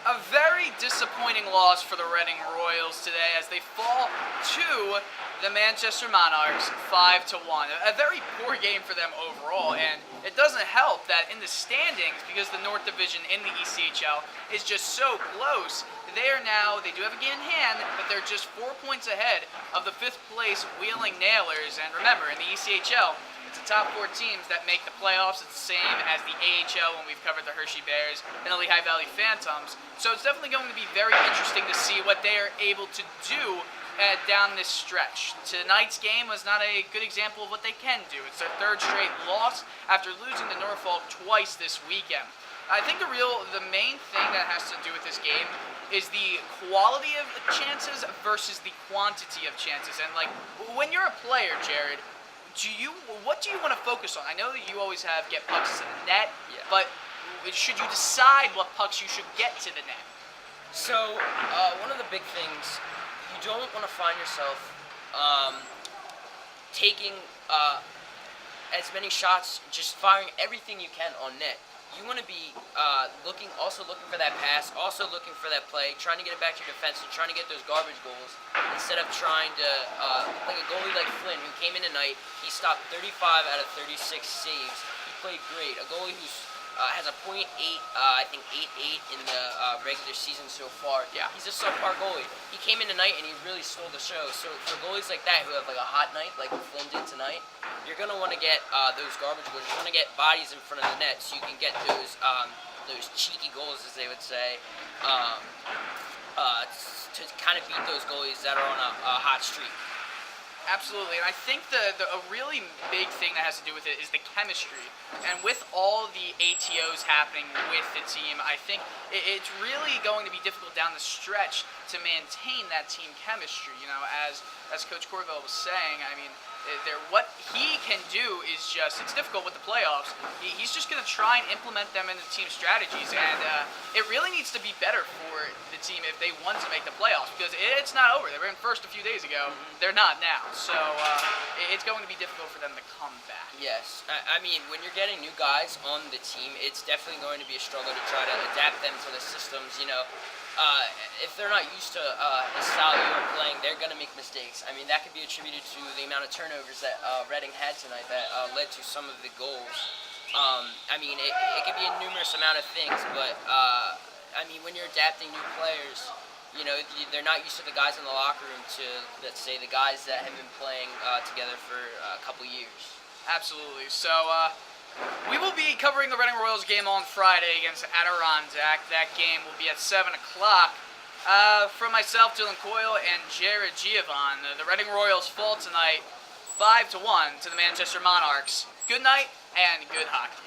A very disappointing loss for the Reading Royals today as they fall to the Manchester Monarchs 5-1. A very poor game for them overall, and it doesn't help that in the standings, because the North Division in the ECHL is just so close, they do have a game in hand, but they're just 4 points ahead of the 5th place Wheeling Nailers. And remember, in the ECHL, it's the top 4 teams that make the playoffs. It's the same as the AHL when we've covered the Hershey Bears and the Lehigh Valley Phantoms. So it's definitely going to be very interesting to see what they are able to do down this stretch. Tonight's game was not a good example of what they can do. It's their 3rd straight loss after losing to Norfolk twice this weekend. I think the main thing that has to do with this game is the quality of chances versus the quantity of chances. And like, when you're a player, Jared, what do you want to focus on? I know that you always have get pucks to the net, but should you decide what pucks you should get to the net? So, one of the big things, you don't want to find yourself taking as many shots, just firing everything you can on net. You want to be looking for that pass, also looking for that play, trying to get it back to your defense and trying to get those garbage goals instead of trying to, like a goalie like Flynn, who came in tonight, he stopped 35 out of 36 saves. He played great. A goalie who's has a .8, I think 8.8 in the regular season so far. Yeah. He's a subpar goalie. He came in tonight and he really stole the show. So for goalies like that who have like a hot night, like Flynn did tonight, you're gonna want to get those garbage goals. You want to get bodies in front of the net so you can get those cheeky goals, as they would say, to kind of beat those goalies that are on a hot streak. Absolutely, and I think a really big thing that has to do with it is the chemistry. And with all the ATOs happening with the team, I think it's really going to be difficult down the stretch to maintain that team chemistry. You know, as Coach Corville was saying, I mean, what he can do is it's difficult with the playoffs. He's just going to try and implement them into team strategies, and it really needs to be better for the team if they want to make the playoffs, because it's not over. They were in first a few days ago. They're not now, so it's going to be difficult for them to come back. Yes, I mean, when you're getting new guys on the team, it's definitely going to be a struggle to try to adapt them to the systems, you know. If they're not used to the style you're playing, they're going to make mistakes. I mean, that could be attributed to the amount of turnovers that Reading had tonight that led to some of the goals. I mean, it could be a numerous amount of things, but, I mean, when you're adapting new players, you know, they're not used to the guys in the locker room to, let's say, the guys that have been playing together for a couple years. Absolutely. So, we will be covering the Reading Royals game on Friday against Adirondack. That game will be at 7 o'clock. From myself, Dylan Coyle, and Jared Giovanni, the Reading Royals fall tonight 5-1 to the Manchester Monarchs. Good night and good hockey.